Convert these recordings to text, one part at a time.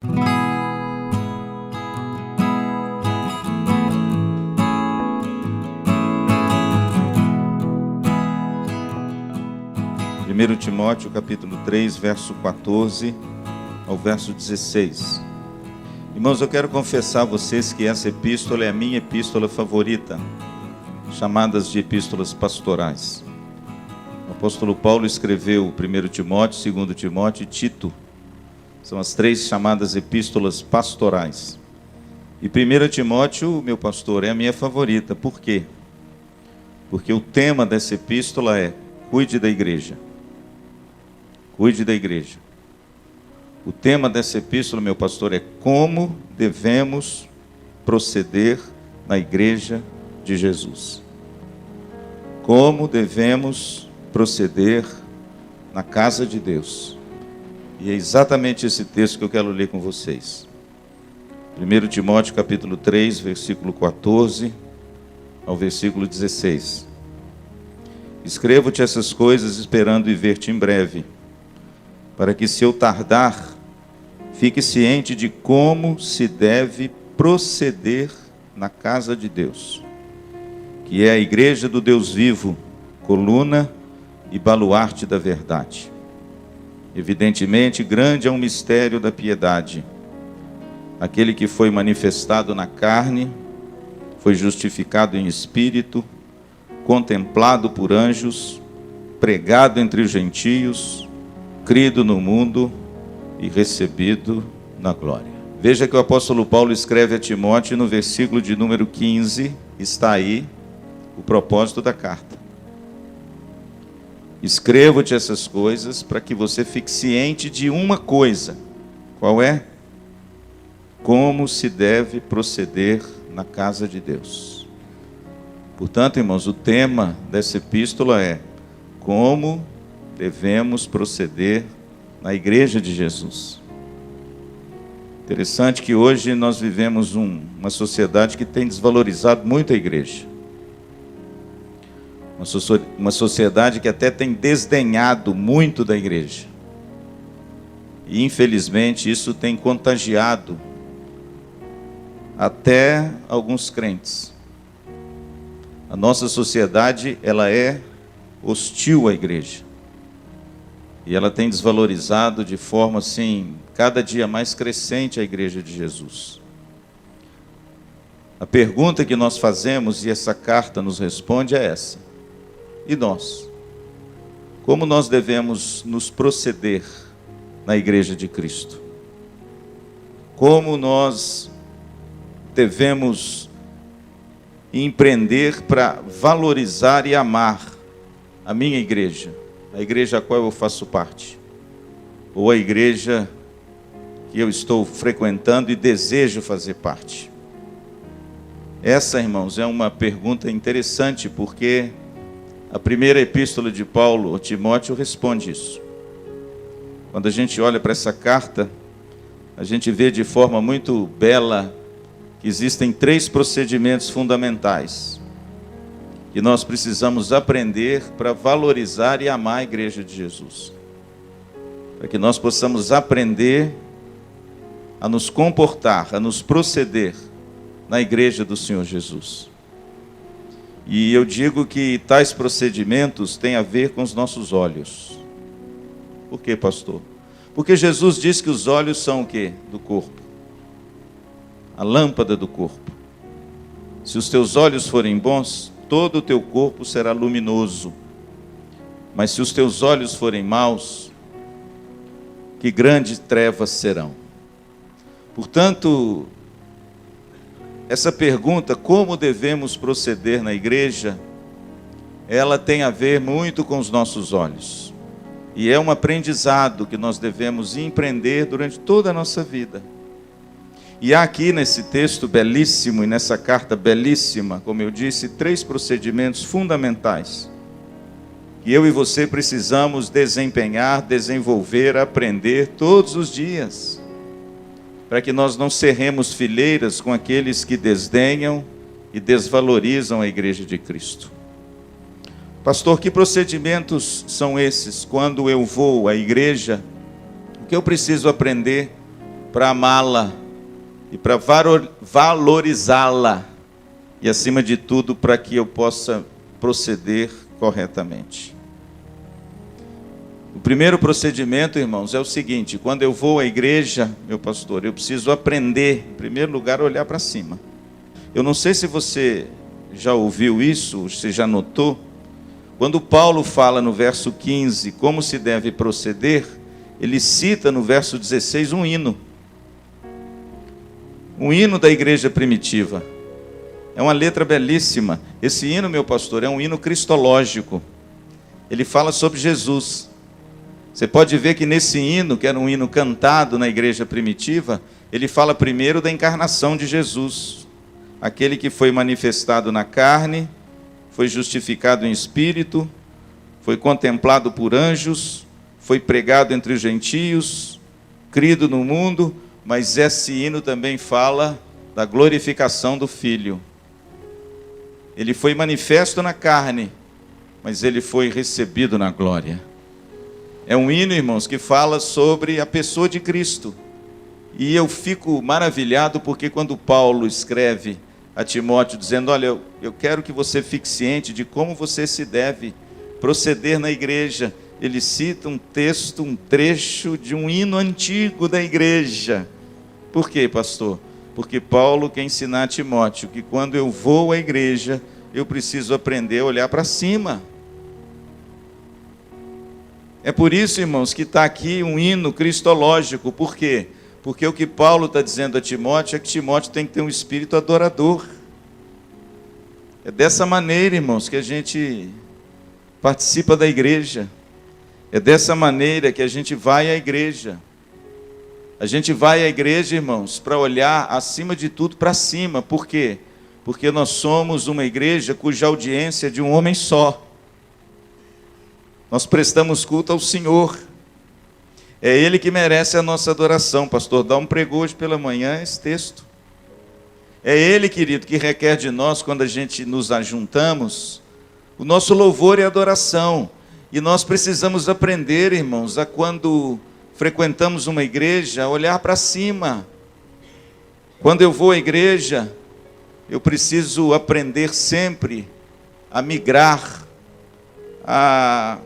1 Timóteo capítulo 3, verso 14 ao verso 16. Irmãos, eu quero confessar a vocês que essa epístola é a minha epístola favorita, chamadas de epístolas pastorais. O apóstolo Paulo escreveu 1 Timóteo, 2 Timóteo e Tito. São as três chamadas epístolas pastorais. E 1 Timóteo, meu pastor, é a minha favorita. Por quê? Porque o tema dessa epístola é: cuide da igreja. Cuide da igreja. O tema dessa epístola, meu pastor, é como devemos proceder na igreja de Jesus. Como devemos proceder na casa de Deus. E é exatamente esse texto que eu quero ler com vocês. 1 Timóteo capítulo 3, versículo 14 ao versículo 16. Escrevo-te essas coisas esperando e ver-te em breve, para que, se eu tardar, fique ciente de como se deve proceder na casa de Deus, que é a igreja do Deus vivo, coluna e baluarte da verdade. Evidentemente, grande é um mistério da piedade. Aquele que foi manifestado na carne, foi justificado em espírito, contemplado por anjos, pregado entre os gentios, crido no mundo e recebido na glória. Veja que o apóstolo Paulo escreve a Timóteo, e no versículo de número 15 está aí o propósito da carta. Escrevo-te essas coisas para que você fique ciente de uma coisa. Qual é? Como se deve proceder na casa de Deus. Portanto, irmãos, o tema dessa epístola é: como devemos proceder na igreja de Jesus. Interessante que hoje nós vivemos uma sociedade que tem desvalorizado muito a igreja. Uma sociedade que até tem desdenhado muito da igreja. E infelizmente isso tem contagiado até alguns crentes. A nossa sociedade, ela é hostil à igreja. E ela tem desvalorizado de forma assim, cada dia mais crescente a igreja de Jesus. A pergunta que nós fazemos, e essa carta nos responde, é essa: e nós? Como nós devemos nos proceder na igreja de Cristo? Como nós devemos empreender para valorizar e amar a minha igreja? A igreja a qual eu faço parte, ou a igreja que eu estou frequentando e desejo fazer parte? Essa, irmãos, é uma pergunta interessante, porque a primeira epístola de Paulo a Timóteo responde isso. Quando a gente olha para essa carta, a gente vê de forma muito bela que existem três procedimentos fundamentais que nós precisamos aprender para valorizar e amar a igreja de Jesus. Para que nós possamos aprender a nos comportar, a nos proceder na igreja do Senhor Jesus. E eu digo que tais procedimentos têm a ver com os nossos olhos. Por quê, pastor? Porque Jesus diz que os olhos são o quê? Do corpo. A lâmpada do corpo. Se os teus olhos forem bons, todo o teu corpo será luminoso. Mas se os teus olhos forem maus, que grandes trevas serão. Portanto, essa pergunta, como devemos proceder na igreja, ela tem a ver muito com os nossos olhos. E é um aprendizado que nós devemos empreender durante toda a nossa vida. E há aqui nesse texto belíssimo e nessa carta belíssima, como eu disse, três procedimentos fundamentais que eu e você precisamos desempenhar, desenvolver, aprender todos os dias, para que nós não cerremos fileiras com aqueles que desdenham e desvalorizam a igreja de Cristo. Pastor, que procedimentos são esses? Quando eu vou à igreja, o que eu preciso aprender para amá-la e para valorizá-la, e acima de tudo, para que eu possa proceder corretamente. O primeiro procedimento, irmãos, é o seguinte: quando eu vou à igreja, meu pastor, eu preciso aprender, em primeiro lugar, a olhar para cima. Eu não sei se você já ouviu isso, você já notou, quando Paulo fala no verso 15 como se deve proceder, ele cita no verso 16 um hino da igreja primitiva. É uma letra belíssima. Esse hino, meu pastor, é um hino cristológico. Ele fala sobre Jesus. Você pode ver que nesse hino, que era um hino cantado na igreja primitiva, ele fala primeiro da encarnação de Jesus, aquele que foi manifestado na carne, foi justificado em espírito, foi contemplado por anjos, foi pregado entre os gentios, crido no mundo, mas esse hino também fala da glorificação do Filho. Ele foi manifesto na carne, mas ele foi recebido na glória. É um hino, irmãos, que fala sobre a pessoa de Cristo. E eu fico maravilhado porque quando Paulo escreve a Timóteo dizendo: olha, eu quero que você fique ciente de como você se deve proceder na igreja, ele cita um texto, um trecho de um hino antigo da igreja. Por quê, pastor? Porque Paulo quer ensinar a Timóteo que quando eu vou à igreja, eu preciso aprender a olhar para cima. É por isso, irmãos, que está aqui um hino cristológico. Por quê? Porque o que Paulo está dizendo a Timóteo é que Timóteo tem que ter um espírito adorador. É dessa maneira, irmãos, que a gente participa da igreja. É dessa maneira que a gente vai à igreja. A gente vai à igreja, irmãos, para olhar acima de tudo para cima. Por quê? Porque nós somos uma igreja cuja audiência é de um homem só. Nós prestamos culto ao Senhor. É Ele que merece a nossa adoração. Pastor Dalmo pregou hoje pela manhã esse texto. É Ele, querido, que requer de nós, quando a gente nos ajuntamos, o nosso louvor e adoração. E nós precisamos aprender, irmãos, a quando frequentamos uma igreja, olhar para cima. Quando eu vou à igreja, eu preciso aprender sempre a migrar, a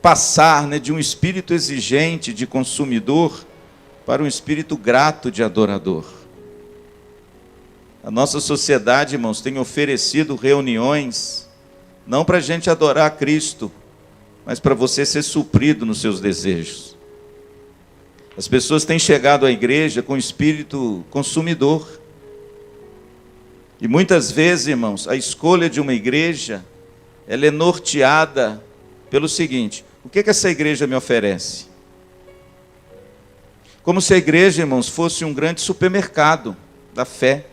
passar, de um espírito exigente de consumidor para um espírito grato de adorador. A nossa sociedade, irmãos, tem oferecido reuniões não para a gente adorar a Cristo, mas para você ser suprido nos seus desejos. As pessoas têm chegado à igreja com espírito consumidor. E muitas vezes, irmãos, a escolha de uma igreja, ela é norteada pelo seguinte: o que essa igreja me oferece? Como se a igreja, irmãos, fosse um grande supermercado da fé.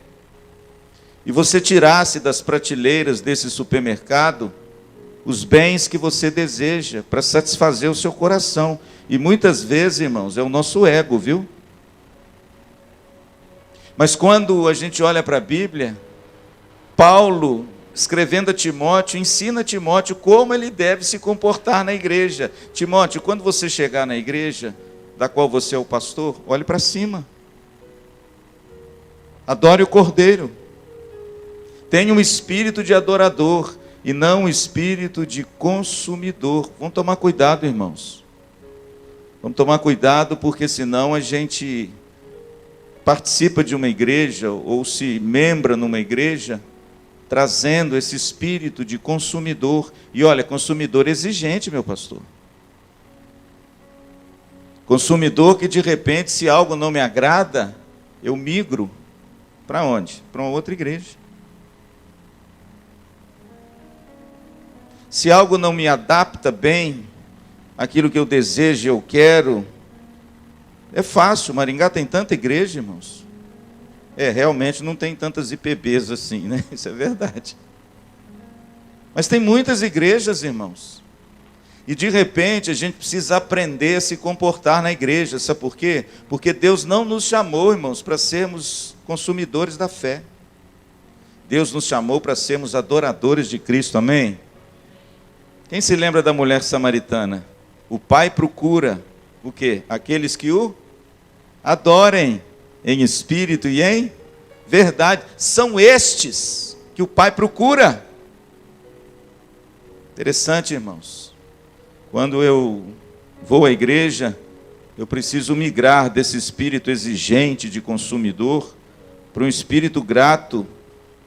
E você tirasse das prateleiras desse supermercado os bens que você deseja para satisfazer o seu coração. E muitas vezes, irmãos, é o nosso ego, viu? Mas quando a gente olha para a Bíblia, Paulo, escrevendo a Timóteo, ensina a Timóteo como ele deve se comportar na igreja. Timóteo, quando você chegar na igreja, da qual você é o pastor, olhe para cima. Adore o Cordeiro. Tenha um espírito de adorador e não um espírito de consumidor. Vamos tomar cuidado, irmãos. Vamos tomar cuidado, porque senão a gente participa de uma igreja ou se membra numa igreja trazendo esse espírito de consumidor. E olha, consumidor exigente, meu pastor. Consumidor que de repente, se algo não me agrada, eu migro. Para onde? Para uma outra igreja. Se algo não me adapta bem, aquilo que eu desejo e eu quero, é fácil. Maringá tem tanta igreja, irmãos. Realmente não tem tantas IPBs assim, né? Isso é verdade. Mas tem muitas igrejas, irmãos. E de repente a gente precisa aprender a se comportar na igreja. Sabe por quê? Porque Deus não nos chamou, irmãos, para sermos consumidores da fé. Deus nos chamou para sermos adoradores de Cristo, amém? Quem se lembra da mulher samaritana? O Pai procura o quê? Aqueles que o adorem em espírito e em verdade. São estes que o Pai procura. Interessante, irmãos. Quando eu vou à igreja, eu preciso migrar desse espírito exigente de consumidor para um espírito grato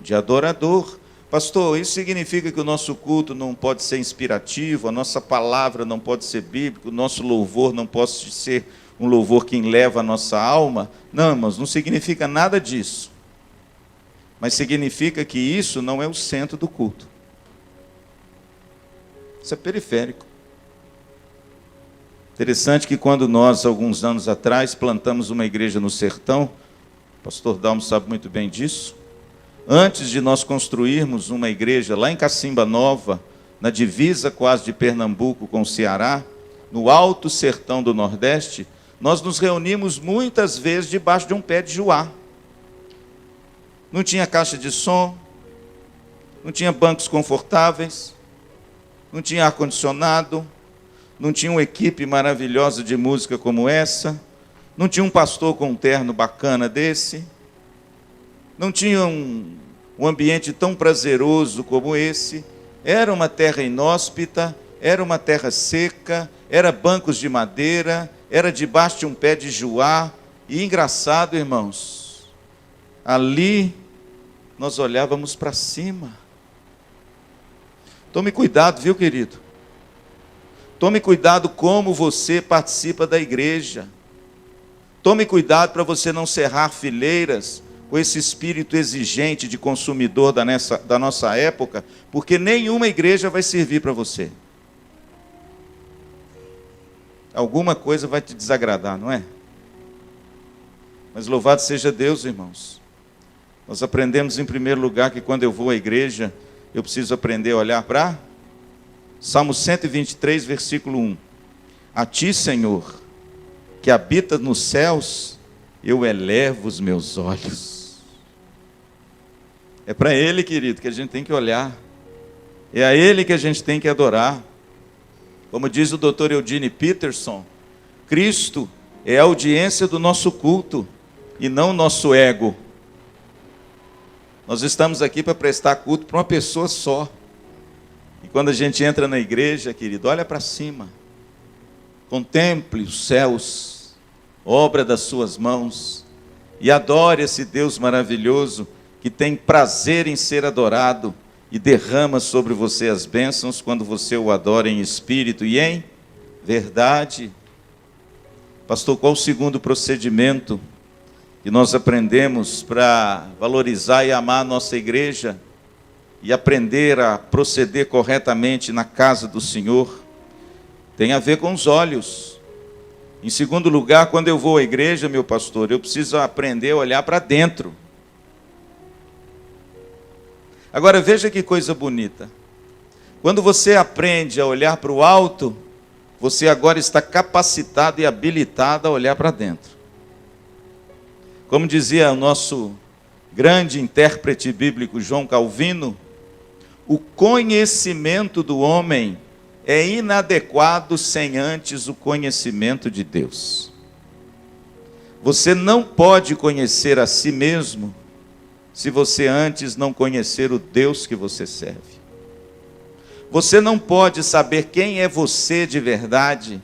de adorador. Pastor, isso significa que o nosso culto não pode ser inspirativo, a nossa palavra não pode ser bíblica, o nosso louvor não pode ser um louvor que eleva a nossa alma? Não, irmãos, não significa nada disso. Mas significa que isso não é o centro do culto. Isso é periférico. Interessante que quando nós, alguns anos atrás, plantamos uma igreja no sertão, o pastor Dalmo sabe muito bem disso, antes de nós construirmos uma igreja lá em Cacimba Nova, na divisa quase de Pernambuco com o Ceará, no alto sertão do Nordeste, nós nos reunimos muitas vezes debaixo de um pé de juá. Não tinha caixa de som, não tinha bancos confortáveis, não tinha ar-condicionado, não tinha uma equipe maravilhosa de música como essa, não tinha um pastor com um terno bacana desse, não tinha um ambiente tão prazeroso como esse. Era uma terra inóspita, era uma terra seca, era bancos de madeira, era debaixo de um pé de juá. E engraçado, irmãos, ali nós olhávamos para cima. Tome cuidado, viu, querido? Tome cuidado como você participa da igreja. Tome cuidado para você não cerrar fileiras com esse espírito exigente de consumidor da nossa época, porque nenhuma igreja vai servir para você. Alguma coisa vai te desagradar, não é? Mas louvado seja Deus, irmãos. Nós aprendemos em primeiro lugar que quando eu vou à igreja, eu preciso aprender a olhar para Salmo 123, versículo 1. A ti, Senhor, que habita nos céus, eu elevo os meus olhos. É para Ele, querido, que a gente tem que olhar. É a Ele que a gente tem que adorar. Como diz o Dr. Eugene Peterson, Cristo é a audiência do nosso culto e não o nosso ego. Nós estamos aqui para prestar culto para uma pessoa só. E quando a gente entra na igreja, querido, olha para cima. Contemple os céus, obra das suas mãos, e adore esse Deus maravilhoso que tem prazer em ser adorado e derrama sobre você as bênçãos quando você o adora em espírito e em verdade. Pastor, qual o segundo procedimento que nós aprendemos para valorizar e amar a nossa igreja e aprender a proceder corretamente na casa do Senhor? Tem a ver com os olhos. Em segundo lugar, quando eu vou à igreja, meu pastor, eu preciso aprender a olhar para dentro. Agora veja que coisa bonita. Quando você aprende a olhar para o alto, você agora está capacitado e habilitado a olhar para dentro. Como dizia o nosso grande intérprete bíblico João Calvino, o conhecimento do homem é inadequado sem antes o conhecimento de Deus. Você não pode conhecer a si mesmo se você antes não conhecer o Deus que você serve. Você não pode saber quem é você de verdade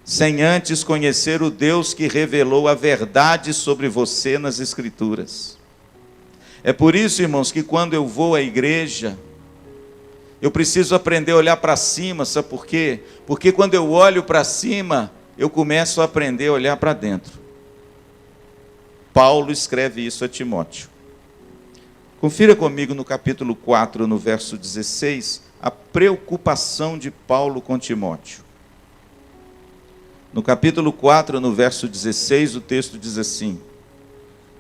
sem antes conhecer o Deus que revelou a verdade sobre você nas Escrituras. É por isso, irmãos, que quando eu vou à igreja, eu preciso aprender a olhar para cima, sabe por quê? Porque quando eu olho para cima, eu começo a aprender a olhar para dentro. Paulo escreve isso a Timóteo. Confira comigo no capítulo 4, no verso 16, a preocupação de Paulo com Timóteo. No capítulo 4, no verso 16, o texto diz assim: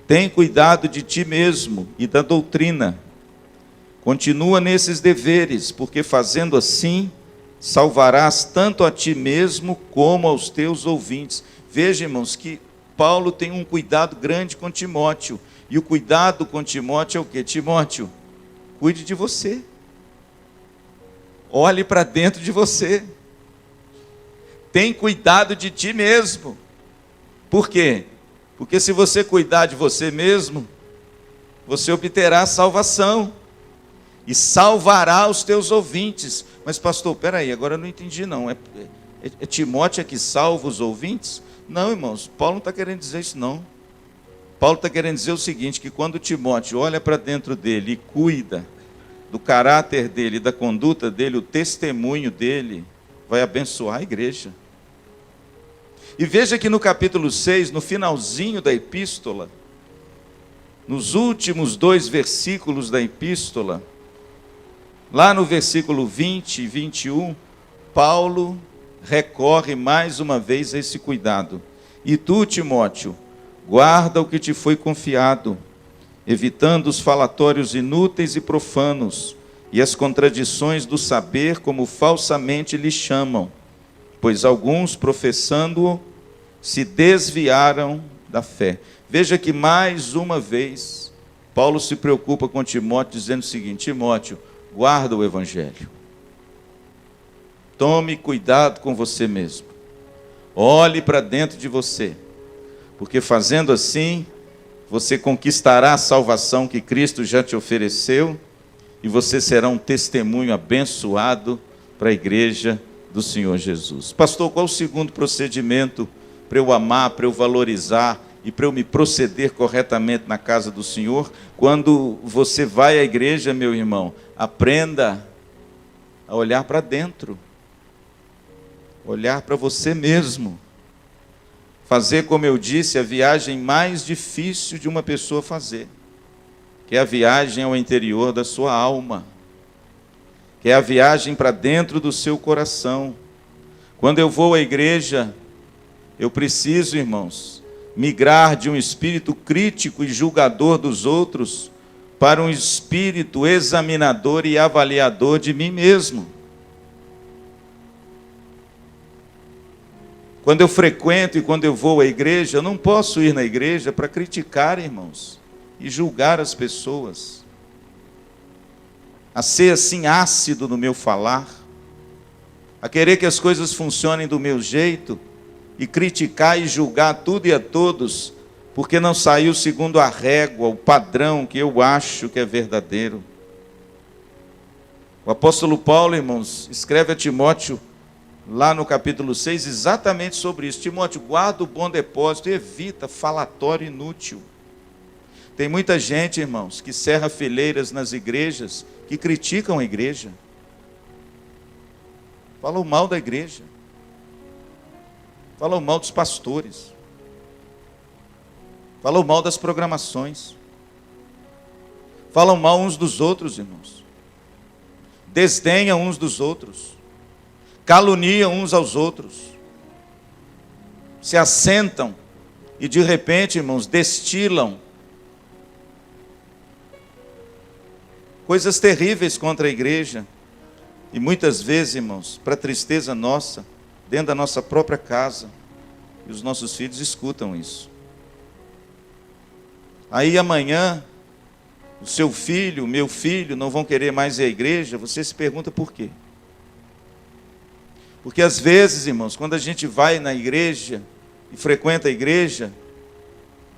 tem cuidado de ti mesmo e da doutrina. Continua nesses deveres, porque fazendo assim, salvarás tanto a ti mesmo como aos teus ouvintes. Veja, irmãos, que Paulo tem um cuidado grande com Timóteo. E o cuidado com Timóteo é o quê? Timóteo, cuide de você. Olhe para dentro de você. Tem cuidado de ti mesmo. Por quê? Porque se você cuidar de você mesmo, você obterá salvação e salvará os teus ouvintes. Mas pastor, peraí, agora eu não entendi não. É Timóteo que salva os ouvintes? Não, irmãos, Paulo não está querendo dizer isso não. Paulo está querendo dizer o seguinte, que quando Timóteo olha para dentro dele e cuida do caráter dele, da conduta dele, o testemunho dele vai abençoar a igreja. E veja que no capítulo 6, no finalzinho da epístola, nos últimos 2 versículos da epístola, lá no versículo 20 e 21, Paulo recorre mais uma vez a esse cuidado. E tu, Timóteo, guarda o que te foi confiado, evitando os falatórios inúteis e profanos, e as contradições do saber, como falsamente lhe chamam, pois alguns, professando-o, se desviaram da fé. Veja que mais uma vez, Paulo se preocupa com Timóteo, dizendo o seguinte: Timóteo, guarda o evangelho. Tome cuidado com você mesmo. Olhe para dentro de você, porque fazendo assim, você conquistará a salvação que Cristo já te ofereceu, e você será um testemunho abençoado para a igreja do Senhor Jesus. Pastor, qual o segundo procedimento para eu amar, para eu valorizar e para eu me proceder corretamente na casa do Senhor? Quando você vai à igreja, meu irmão, aprenda a olhar para dentro, olhar para você mesmo. Fazer, como eu disse, a viagem mais difícil de uma pessoa fazer, que é a viagem ao interior da sua alma, que é a viagem para dentro do seu coração. Quando eu vou à igreja, eu preciso, irmãos, migrar de um espírito crítico e julgador dos outros para um espírito examinador e avaliador de mim mesmo. Quando eu frequento e quando eu vou à igreja, eu não posso ir na igreja para criticar, irmãos, e julgar as pessoas, a ser assim ácido no meu falar, a querer que as coisas funcionem do meu jeito, e criticar e julgar tudo e a todos, porque não saiu segundo a régua, o padrão que eu acho que é verdadeiro. O apóstolo Paulo, irmãos, escreve a Timóteo, lá no capítulo 6, exatamente sobre isso. Timóteo, guarda o bom depósito e evita falatório inútil. Tem muita gente, irmãos, que cerra fileiras nas igrejas, que criticam a igreja, falam mal da igreja, falam mal dos pastores, falam mal das programações, falam mal uns dos outros, irmãos, desdenham uns dos outros, caluniam uns aos outros, se assentam e de repente, irmãos, destilam coisas terríveis contra a igreja. E muitas vezes, irmãos, para tristeza nossa, dentro da nossa própria casa, e os nossos filhos escutam isso. Aí amanhã, o seu filho, o meu filho, não vão querer mais ir à igreja, você se pergunta por quê? Porque às vezes, irmãos, quando a gente vai na igreja e frequenta a igreja,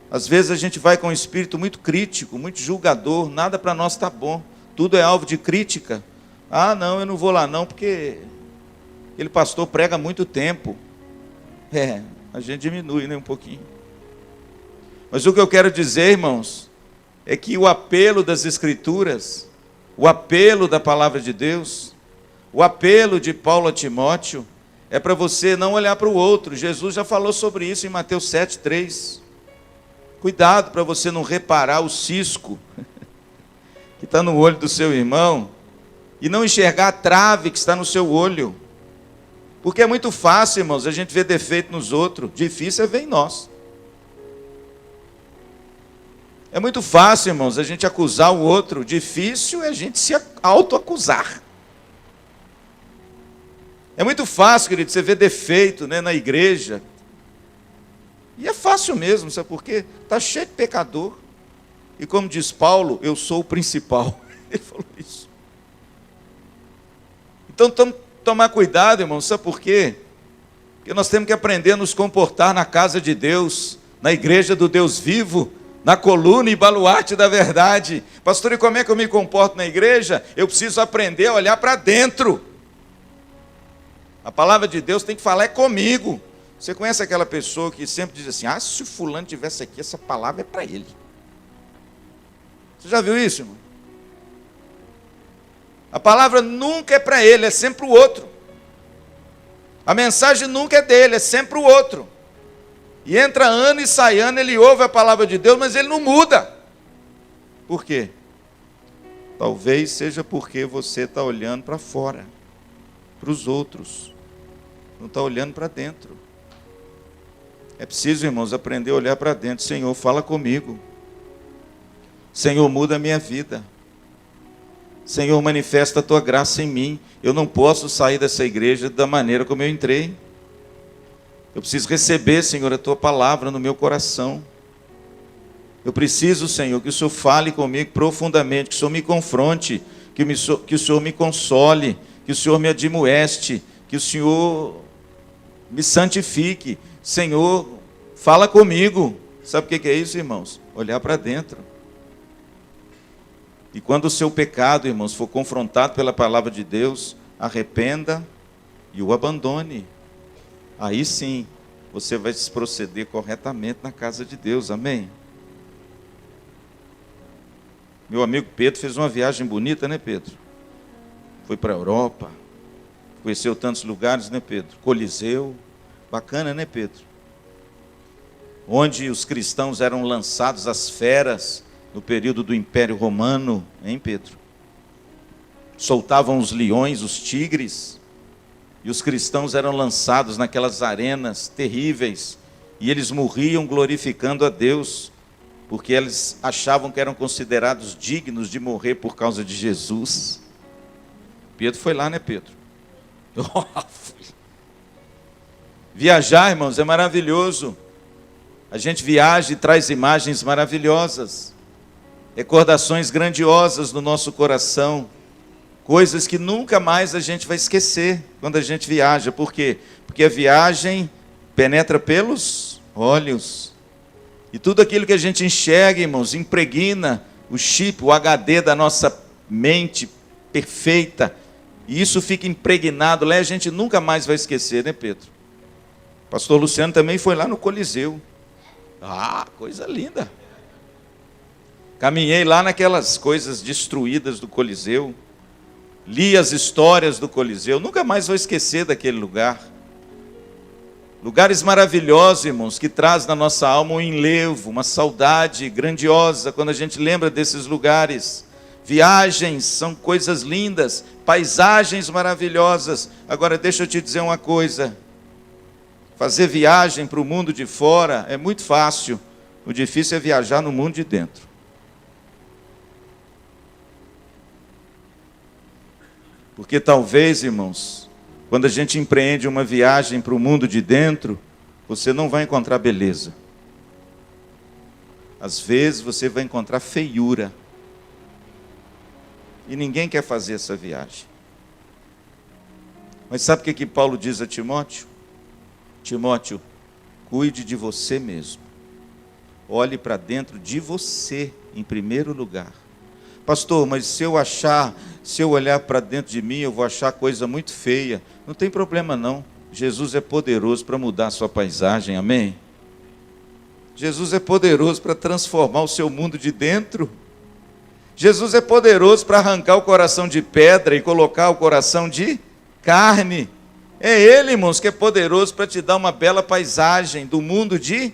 às vezes a gente vai com um espírito muito crítico, muito julgador, nada para nós está bom, tudo é alvo de crítica. Ah, não, eu não vou lá não, porque aquele pastor prega há muito tempo. A gente diminui, né, um pouquinho. Mas o que eu quero dizer, irmãos, é que o apelo das Escrituras, o apelo da palavra de Deus, o apelo de Paulo a Timóteo, é para você não olhar para o outro. Jesus já falou sobre isso em Mateus 7,3. Cuidado para você não reparar o cisco que está no olho do seu irmão e não enxergar a trave que está no seu olho. Porque é muito fácil, irmãos, a gente ver defeito nos outros, difícil é ver em nós. É muito fácil, irmãos, a gente acusar o outro, difícil é a gente se autoacusar. É muito fácil, querido, você ver defeito, né, na igreja. E é fácil mesmo, sabe por quê? Está cheio de pecador. E como diz Paulo, eu sou o principal. Ele falou isso. Então, tomar cuidado, irmão, sabe por quê? Porque nós temos que aprender a nos comportar na casa de Deus na igreja do Deus vivo, na coluna e baluarte da verdade. Pastor, e como é que eu me comporto na igreja? Eu preciso aprender a olhar para dentro. A palavra de Deus tem que falar comigo. Você conhece aquela pessoa que sempre diz assim: se o fulano tivesse aqui, essa palavra é para ele. Você já viu isso, irmão? A palavra nunca é para ele, é sempre o outro. A mensagem nunca é dele, é sempre o outro. E entra ano e sai ano, ele ouve a palavra de Deus, mas ele não muda. Por quê? Talvez seja porque você está olhando para fora, para os outros. Não está olhando para dentro. É preciso, irmãos, aprender a olhar para dentro. Senhor, fala comigo. Senhor, muda a minha vida. Senhor, manifesta a tua graça em mim. Eu não posso sair dessa igreja da maneira como eu entrei. Eu preciso receber, Senhor, a tua palavra no meu coração. Eu preciso, Senhor, que o Senhor fale comigo profundamente, que o Senhor me confronte, que o Senhor me console, que o Senhor me admoeste, que o Senhor me santifique. Senhor, fala comigo. Sabe o que é isso, irmãos? Olhar para dentro. E quando o seu pecado, irmãos, for confrontado pela palavra de Deus, arrependa e o abandone. Aí sim, você vai se proceder corretamente na casa de Deus, amém? Meu amigo Pedro fez uma viagem bonita, né, Pedro? Foi para a Europa, conheceu tantos lugares, né, Pedro? Coliseu, bacana, né, Pedro? Onde os cristãos eram lançados às feras no período do Império Romano, hein, Pedro? Soltavam os leões, os tigres. E os cristãos eram lançados naquelas arenas terríveis, e eles morriam glorificando a Deus, porque eles achavam que eram considerados dignos de morrer por causa de Jesus. Pedro foi lá, né, Pedro? Viajar, irmãos, é maravilhoso. A gente viaja e traz imagens maravilhosas, recordações grandiosas no nosso coração, coisas que nunca mais a gente vai esquecer quando a gente viaja. Por quê? Porque a viagem penetra pelos olhos. E tudo aquilo que a gente enxerga, irmãos, impregna o chip, o HD da nossa mente perfeita. E isso fica impregnado lá e a gente nunca mais vai esquecer, né, Pedro? O pastor Luciano também foi lá no Coliseu. Coisa linda. Caminhei lá naquelas coisas destruídas do Coliseu. Li as histórias do Coliseu, nunca mais vou esquecer daquele lugar. Lugares maravilhosos, irmãos, que traz na nossa alma um enlevo, uma saudade grandiosa quando a gente lembra desses lugares. Viagens são coisas lindas, paisagens maravilhosas. Agora deixa eu te dizer uma coisa. Fazer viagem para o mundo de fora é muito fácil. O difícil é viajar no mundo de dentro. Porque talvez, irmãos, quando a gente empreende uma viagem para o mundo de dentro, você não vai encontrar beleza. Às vezes você vai encontrar feiura. E ninguém quer fazer essa viagem. Mas sabe o que Paulo diz a Timóteo? Timóteo, cuide de você mesmo. Olhe para dentro de você em primeiro lugar. Pastor, mas se eu olhar para dentro de mim, eu vou achar coisa muito feia. Não tem problema não. Jesus é poderoso para mudar a sua paisagem, amém? Jesus é poderoso para transformar o seu mundo de dentro. Jesus é poderoso para arrancar o coração de pedra e colocar o coração de carne. É Ele, irmãos, que é poderoso para te dar uma bela paisagem do mundo de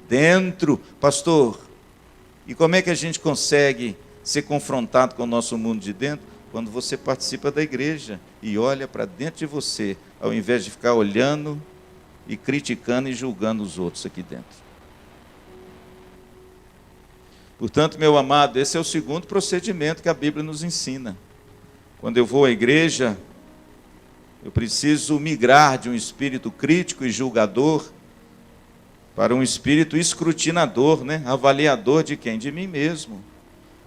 dentro. Pastor, e como é que a gente consegue ser confrontado com o nosso mundo de dentro? Quando você participa da igreja e olha para dentro de você, ao invés de ficar olhando e criticando e julgando os outros aqui dentro. Portanto, meu amado, esse é o segundo procedimento que a Bíblia nos ensina. Quando eu vou à igreja, eu preciso migrar de um espírito crítico e julgador para um espírito escrutinador, né? Avaliador de quem? De mim mesmo.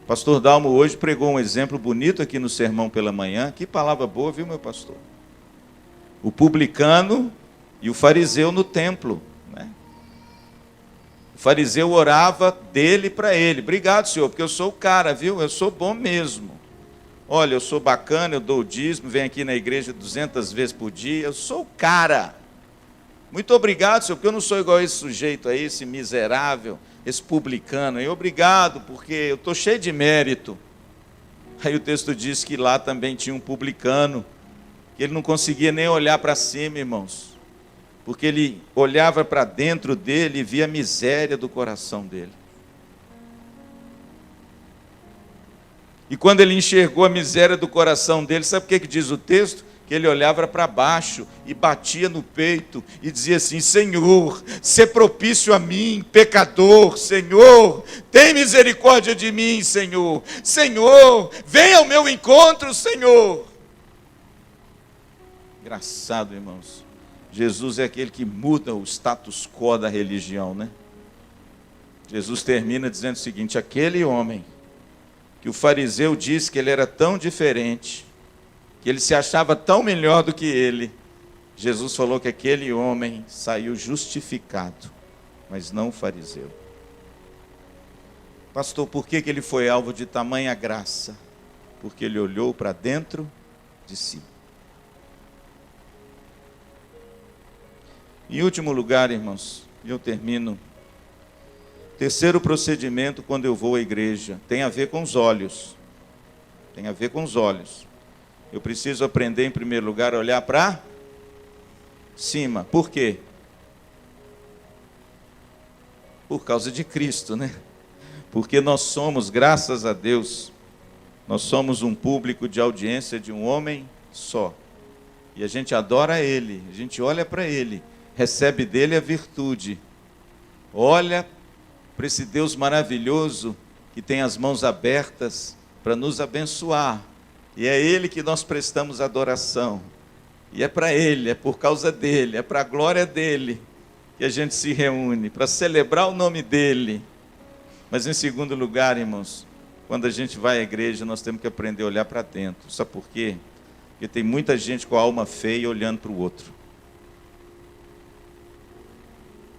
O pastor Dalmo hoje pregou um exemplo bonito aqui no sermão pela manhã. Que palavra boa, viu, meu pastor? O publicano e o fariseu no templo. Né? O O fariseu orava dele para ele. Obrigado, Senhor, porque eu sou o cara, viu? Eu sou bom mesmo. Olha, eu sou bacana, eu dou o dízimo, venho aqui na igreja 200 vezes por dia. Eu sou o cara. Muito obrigado, Senhor, porque eu não sou igual a esse sujeito aí, esse miserável, esse publicano. E obrigado, porque eu estou cheio de mérito. Aí o texto diz que lá também tinha um publicano, que ele não conseguia nem olhar para cima, irmãos, porque ele olhava para dentro dele e via a miséria do coração dele. E quando ele enxergou a miséria do coração dele, sabe o que diz o texto? Que ele olhava para baixo e batia no peito e dizia assim: Senhor, sê propício a mim, pecador. Senhor, tem misericórdia de mim, Senhor. Senhor, venha ao meu encontro, Senhor. Engraçado, irmãos. Jesus é aquele que muda o status quo da religião, né? Jesus termina dizendo o seguinte: aquele homem que o fariseu disse que ele era tão diferente, que ele se achava tão melhor do que ele, Jesus falou que aquele homem saiu justificado, mas não o fariseu. Pastor, por que ele foi alvo de tamanha graça? Porque ele olhou para dentro de si. Em último lugar, irmãos, eu termino. Terceiro procedimento quando eu vou à igreja, tem a ver com os olhos. Tem a ver com os olhos. Eu preciso aprender, em primeiro lugar, a olhar para cima. Por quê? Por causa de Cristo, né? Porque nós somos, graças a Deus, nós somos um público de audiência de um homem só. E a gente adora Ele, a gente olha para Ele, recebe dele a virtude. Olha para esse Deus maravilhoso que tem as mãos abertas para nos abençoar. E é Ele que nós prestamos adoração. E é para Ele, é por causa dEle, é para a glória dEle que a gente se reúne, para celebrar o nome dEle. Mas em segundo lugar, irmãos, quando a gente vai à igreja, nós temos que aprender a olhar para dentro. Sabe por quê? Porque tem muita gente com a alma feia olhando para o outro.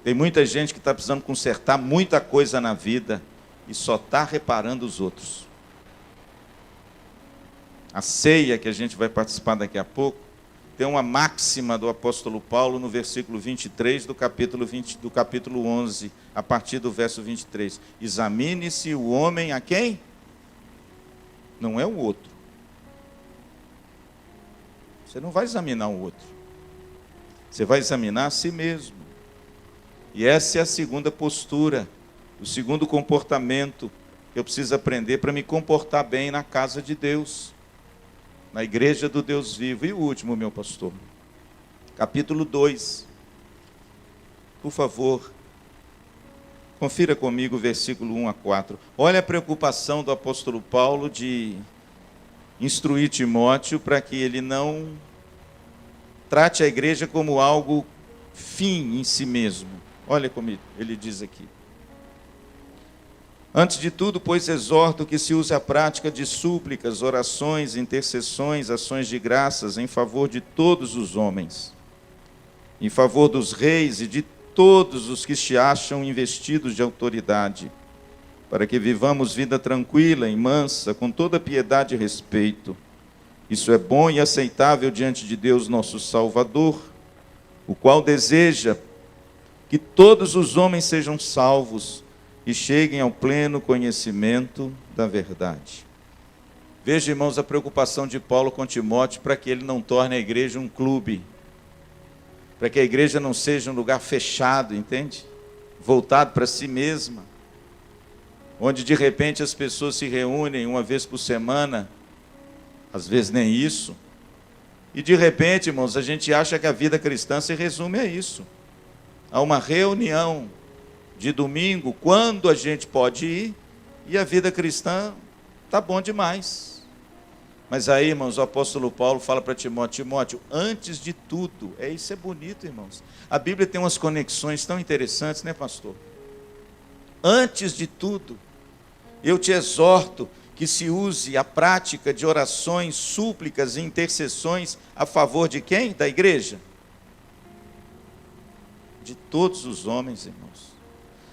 Tem muita gente que está precisando consertar muita coisa na vida e só está reparando os outros. A ceia que a gente vai participar daqui a pouco, tem uma máxima do apóstolo Paulo no versículo 23 do capítulo 11, a partir do verso 23. Examine-se o homem a quem? Não é o outro. Você não vai examinar o outro. Você vai examinar a si mesmo. E essa é a segunda postura, o segundo comportamento que eu preciso aprender para me comportar bem na casa de Deus, na igreja do Deus vivo. E o último, meu pastor, capítulo 2. Por favor, confira comigo o versículo 1 a 4. Olha a preocupação do apóstolo Paulo de instruir Timóteo para que ele não trate a igreja como algo fim em si mesmo. Olha como ele diz aqui. Antes de tudo, pois, exorto que se use a prática de súplicas, orações, intercessões, ações de graças em favor de todos os homens, em favor dos reis e de todos os que se acham investidos de autoridade, para que vivamos vida tranquila e mansa, com toda piedade e respeito. Isso é bom e aceitável diante de Deus nosso Salvador, o qual deseja que todos os homens sejam salvos e cheguem ao pleno conhecimento da verdade. Veja, irmãos, a preocupação de Paulo com Timóteo para que ele não torne a igreja um clube, para que a igreja não seja um lugar fechado, entende? Voltado para si mesma, onde de repente as pessoas se reúnem uma vez por semana, às vezes nem isso, e de repente, irmãos, a gente acha que a vida cristã se resume a isso, a uma reunião de domingo, quando a gente pode ir, e a vida cristã está bom demais. Mas aí, irmãos, o apóstolo Paulo fala para Timóteo: Timóteo, antes de tudo, isso é bonito, irmãos. A Bíblia tem umas conexões tão interessantes, né, pastor? Antes de tudo, eu te exorto que se use a prática de orações, súplicas e intercessões a favor de quem? Da igreja? De todos os homens, irmãos.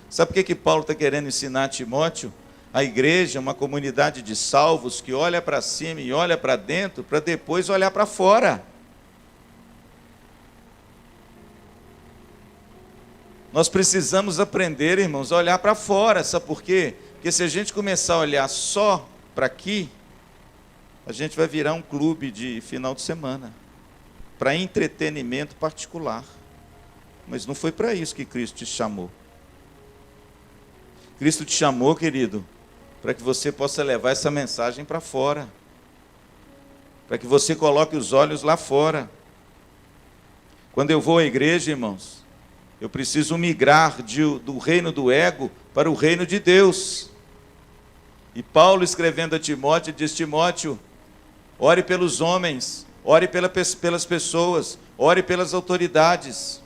Sabe por que Paulo está querendo ensinar a Timóteo? A igreja é uma comunidade de salvos que olha para cima e olha para dentro para depois olhar para fora. Nós precisamos aprender, irmãos, a olhar para fora. Sabe por quê? Porque se a gente começar a olhar só para aqui, a gente vai virar um clube de final de semana, para entretenimento particular. Mas não foi para isso que Cristo te chamou. Cristo te chamou, querido, para que você possa levar essa mensagem para fora, para que você coloque os olhos lá fora. Quando eu vou à igreja, irmãos, eu preciso migrar do reino do ego para o reino de Deus. E Paulo, escrevendo a Timóteo, diz: Timóteo, ore pelos homens, ore pelas pessoas, ore pelas autoridades.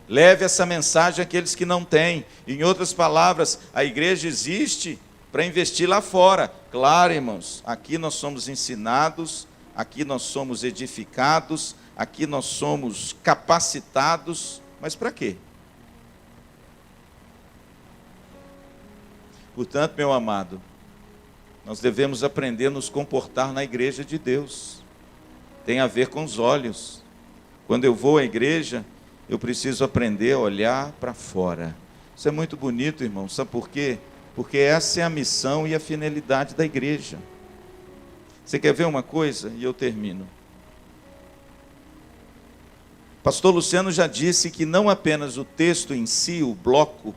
Leve essa mensagem àqueles que não têm. Em outras palavras, a igreja existe para investir lá fora. Claro, irmãos, aqui nós somos ensinados, aqui nós somos edificados, aqui nós somos capacitados, mas para quê? Portanto, meu amado, nós devemos aprender a nos comportar na igreja de Deus. Tem a ver com os olhos. Quando eu vou à igreja, eu preciso aprender a olhar para fora. Isso é muito bonito, irmão. Sabe por quê? Porque essa é a missão e a finalidade da igreja. Você quer ver uma coisa? E eu termino. Pastor Luciano já disse que não apenas o texto em si, o bloco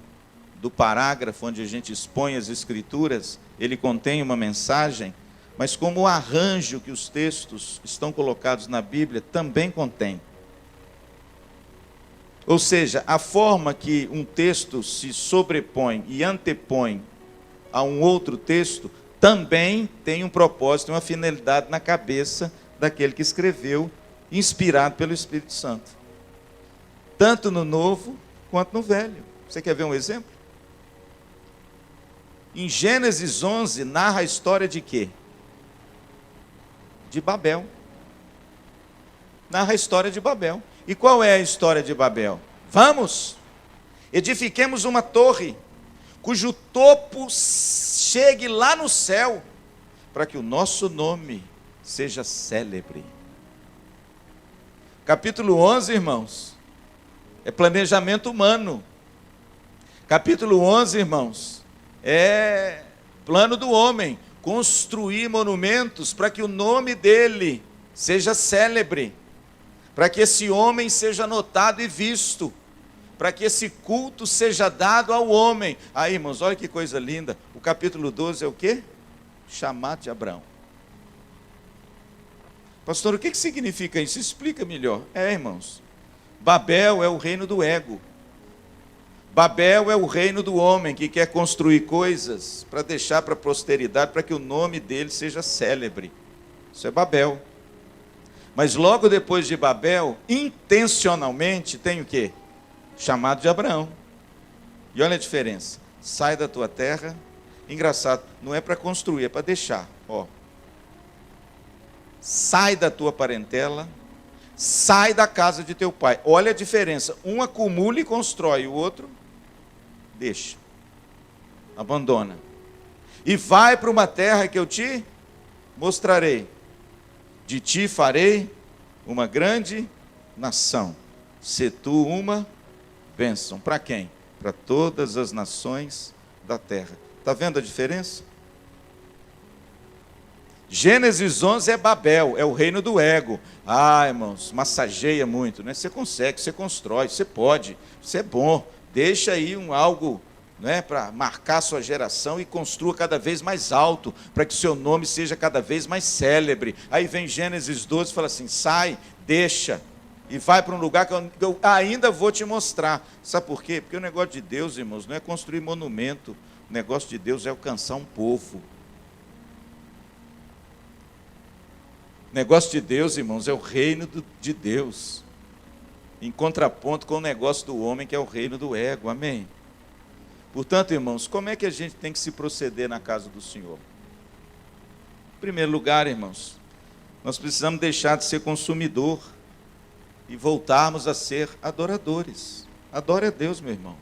do parágrafo onde a gente expõe as escrituras, ele contém uma mensagem, mas como o arranjo que os textos estão colocados na Bíblia também contém. Ou seja, a forma que um texto se sobrepõe e antepõe a um outro texto também tem um propósito, uma finalidade na cabeça daquele que escreveu, inspirado pelo Espírito Santo. Tanto no Novo quanto no Velho. Você quer ver um exemplo? Em Gênesis 11, narra a história de quê? De Babel. Narra a história de Babel. E qual é a história de Babel? Vamos, edifiquemos uma torre, cujo topo chegue lá no céu, para que o nosso nome seja célebre. Capítulo 11, irmãos, é planejamento humano. Capítulo 11, irmãos, é plano do homem, construir monumentos para que o nome dele seja célebre, para que esse homem seja notado e visto, para que esse culto seja dado ao homem. Aí, irmãos, olha que coisa linda, o capítulo 12 é o quê? Chamado de Abraão. Pastor, o que significa isso? Explica melhor. Irmãos, Babel é o reino do ego. Babel é o reino do homem que quer construir coisas para deixar para a posteridade, para que o nome dele seja célebre. Isso é Babel. Mas logo depois de Babel, intencionalmente, tem o quê? Chamado de Abraão. E olha a diferença. Sai da tua terra. Engraçado, não é para construir, é para deixar. Sai da tua parentela. Sai da casa de teu pai. Olha a diferença. Um acumula e constrói, o outro deixa. Abandona. E vai para uma terra que eu te mostrarei. De ti farei uma grande nação. Se tu uma bênção. Para quem? Para todas as nações da terra. Está vendo a diferença? Gênesis 11 é Babel, é o reino do ego. Irmãos, massageia muito, né? Você consegue, você constrói, você pode, você é bom. Deixa aí algo, né, para marcar a sua geração e construa cada vez mais alto, para que o seu nome seja cada vez mais célebre. Aí vem Gênesis 12 e fala assim, sai, deixa, e vai para um lugar que eu ainda vou te mostrar. Sabe por quê? Porque o negócio de Deus, irmãos, não é construir monumento, o negócio de Deus é alcançar um povo. O negócio de Deus, irmãos, é o reino de Deus, em contraponto com o negócio do homem, que é o reino do ego, amém? Portanto, irmãos, como é que a gente tem que se proceder na casa do Senhor? Em primeiro lugar, irmãos, nós precisamos deixar de ser consumidor e voltarmos a ser adoradores. Adore a Deus, meu irmão.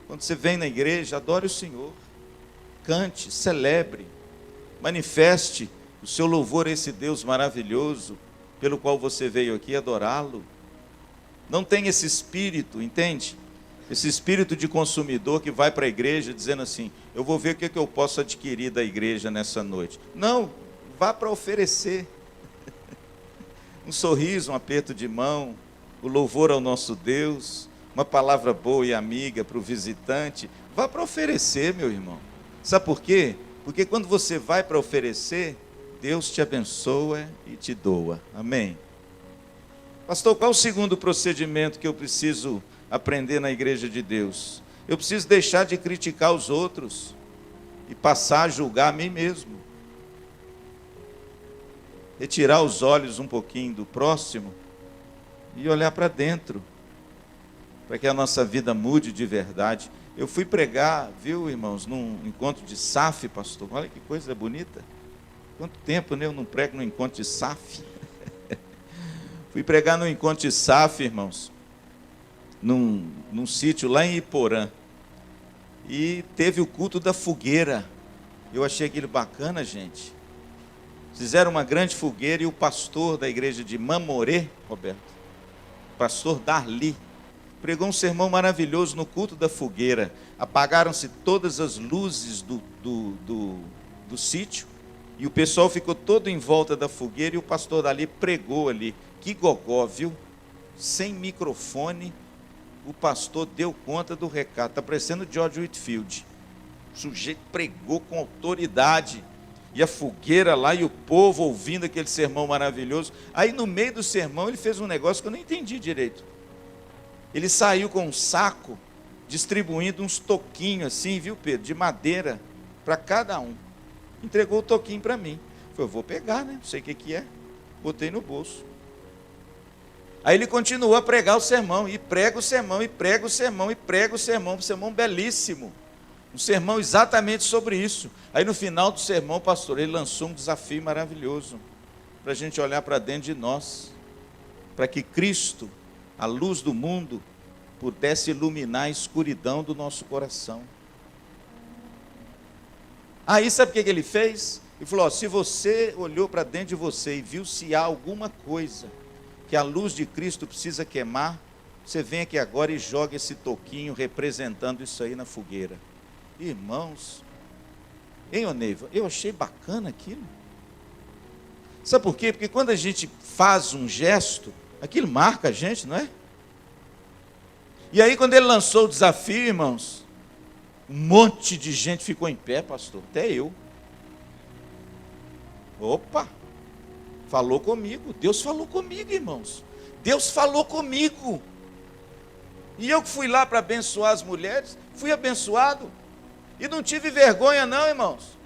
Quando você vem na igreja, adore o Senhor. Cante, celebre, manifeste o seu louvor a esse Deus maravilhoso, pelo qual você veio aqui adorá-lo. Não tem esse espírito, entende? Esse espírito de consumidor que vai para a igreja dizendo assim, eu vou ver o que eu posso adquirir da igreja nessa noite. Não, vá para oferecer. Um sorriso, um aperto de mão, o louvor ao nosso Deus, uma palavra boa e amiga para o visitante. Vá para oferecer, meu irmão. Sabe por quê? Porque quando você vai para oferecer, Deus te abençoa e te doa. Amém? Pastor, qual o segundo procedimento que eu preciso aprender na igreja de Deus? Eu preciso deixar de criticar os outros e passar a julgar a mim mesmo. Retirar os olhos um pouquinho do próximo e olhar para dentro, para que a nossa vida mude de verdade. Eu fui pregar, viu, irmãos, num encontro de SAF, pastor. Olha que coisa bonita. Quanto tempo, né, eu não prego no encontro de SAF. Fui pregar no encontro de SAF, irmãos, num sítio lá em Iporã. E teve o culto da fogueira. Eu achei aquilo bacana, gente. Fizeram uma grande fogueira e o pastor da igreja de Mamoré, Roberto, pastor Darli, pregou um sermão maravilhoso no culto da fogueira. Apagaram-se todas as luzes do sítio e o pessoal ficou todo em volta da fogueira e o pastor Darli pregou ali. Que gogó, viu? Sem microfone, o pastor deu conta do recado. Está parecendo George Whitefield. O sujeito pregou com autoridade. E a fogueira lá, e o povo ouvindo aquele sermão maravilhoso. Aí no meio do sermão ele fez um negócio que eu não entendi direito. Ele saiu com um saco, distribuindo uns toquinhos assim, viu, Pedro? De madeira, para cada um. Entregou o toquinho para mim. Falei, eu vou pegar, né? Não sei o que é. Botei no bolso. Aí ele continuou a pregar o sermão, e prega o sermão, e prega o sermão, e prega o sermão, um sermão belíssimo. Um sermão exatamente sobre isso. Aí no final do sermão, pastor, ele lançou um desafio maravilhoso, para a gente olhar para dentro de nós, para que Cristo, a luz do mundo, pudesse iluminar a escuridão do nosso coração. Aí sabe o que ele fez? Ele falou, ó, se você olhou para dentro de você e viu se há alguma coisa que a luz de Cristo precisa queimar, você vem aqui agora e joga esse toquinho representando isso aí na fogueira. Irmãos, hein, Oneiva? Eu achei bacana aquilo. Sabe por quê? Porque quando a gente faz um gesto, aquilo marca a gente, não é? E aí quando ele lançou o desafio, irmãos, um monte de gente ficou em pé, pastor, até eu. Opa, falou comigo, Deus falou comigo, irmãos. Deus falou comigo. E eu que fui lá para abençoar as mulheres, fui abençoado. E não tive vergonha não, irmãos.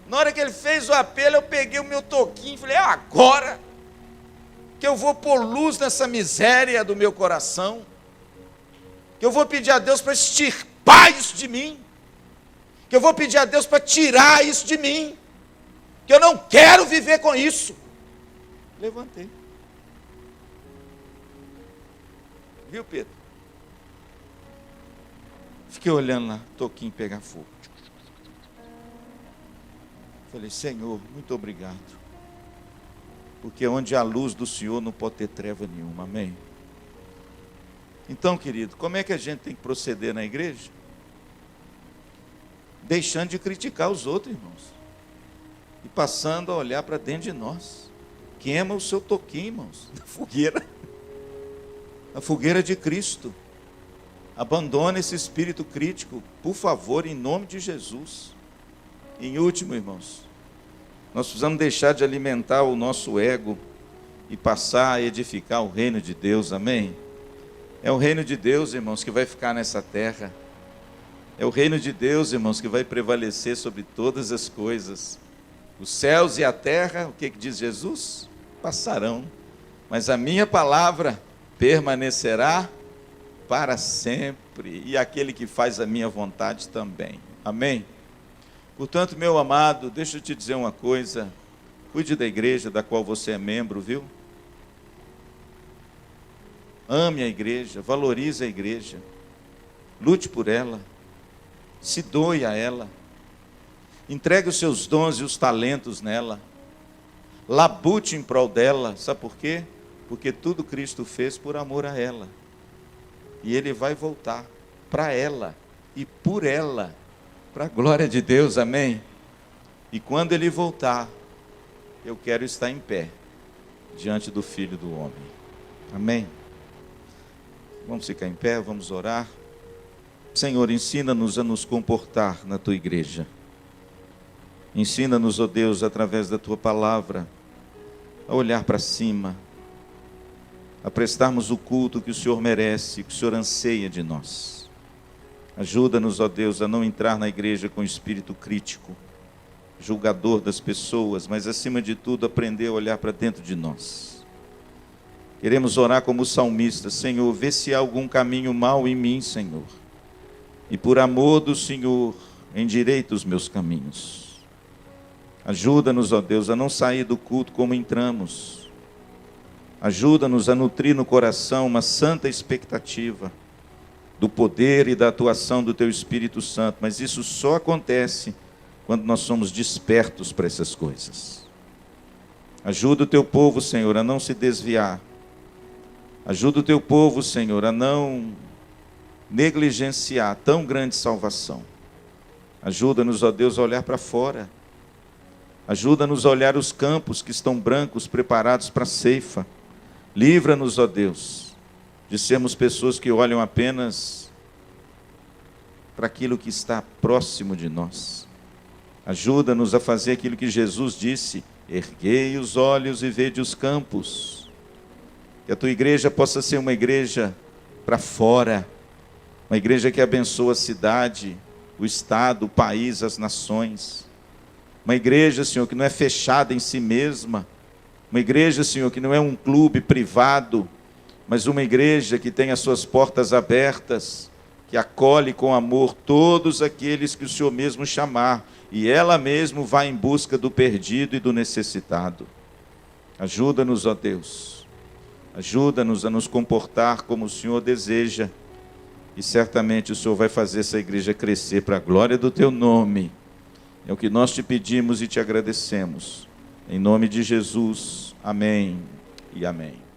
Na hora que ele fez o apelo, eu peguei o meu toquinho e falei, agora que eu vou pôr luz nessa miséria do meu coração, que eu vou pedir a Deus para extirpar isso de mim, que eu vou pedir a Deus para tirar isso de mim, que eu não quero viver com isso. Levantei. Viu, Pedro? Fiquei olhando lá, toquinho pegar fogo. Falei, Senhor, muito obrigado. Porque onde há luz do Senhor não pode ter treva nenhuma, amém? Então, querido, como é que a gente tem que proceder na igreja? Deixando de criticar os outros, irmãos. E passando a olhar para dentro de nós. Queima o seu toquinho, irmãos, na fogueira. Na fogueira de Cristo. Abandone esse espírito crítico, por favor, em nome de Jesus. Em último, irmãos, nós precisamos deixar de alimentar o nosso ego e passar a edificar o reino de Deus, amém? É o reino de Deus, irmãos, que vai ficar nessa terra. É o reino de Deus, irmãos, que vai prevalecer sobre todas as coisas. Os céus e a terra, o que diz Jesus? Passarão, mas a minha palavra permanecerá para sempre, e aquele que faz a minha vontade também, amém? Portanto, meu amado, deixa eu te dizer uma coisa, cuide da igreja da qual você é membro, viu? Ame a igreja, valorize a igreja, lute por ela, Se doe a ela. Entregue os seus dons e os talentos nela. Labute em prol dela. Sabe por quê? Porque tudo Cristo fez por amor a ela. E Ele vai voltar para ela e por ela, para a glória de Deus, amém? E quando Ele voltar, eu quero estar em pé, diante do Filho do Homem, amém? Vamos ficar em pé, vamos orar. Senhor, ensina-nos a nos comportar na Tua igreja. Ensina-nos, ó Deus, através da Tua palavra, a olhar para cima, a prestarmos o culto que o Senhor merece, que o Senhor anseia de nós. Ajuda-nos, ó Deus, a não entrar na igreja com espírito crítico, julgador das pessoas, mas acima de tudo aprender a olhar para dentro de nós. Queremos orar como salmista: Senhor, vê se há algum caminho mau em mim, Senhor, e por amor do Senhor, endireita os meus caminhos. Ajuda-nos, ó Deus, a não sair do culto como entramos. Ajuda-nos a nutrir no coração uma santa expectativa do poder e da atuação do Teu Espírito Santo. Mas isso só acontece quando nós somos despertos para essas coisas. Ajuda o Teu povo, Senhor, a não se desviar. Ajuda o Teu povo, Senhor, a não negligenciar tão grande salvação. Ajuda-nos, ó Deus, a olhar para fora. Ajuda-nos a olhar os campos que estão brancos, preparados para a ceifa. Livra-nos, ó Deus, de sermos pessoas que olham apenas para aquilo que está próximo de nós. Ajuda-nos a fazer aquilo que Jesus disse: erguei os olhos e vede os campos. Que a Tua igreja possa ser uma igreja para fora, uma igreja que abençoa a cidade, o estado, o país, as nações. Uma igreja, Senhor, que não é fechada em si mesma. Uma igreja, Senhor, que não é um clube privado, mas uma igreja que tem as suas portas abertas, que acolhe com amor todos aqueles que o Senhor mesmo chamar, e ela mesmo vai em busca do perdido e do necessitado. Ajuda-nos, ó Deus. Ajuda-nos a nos comportar como o Senhor deseja, e certamente o Senhor vai fazer essa igreja crescer para a glória do Teu nome. É o que nós te pedimos e te agradecemos. Em nome de Jesus, amém e amém.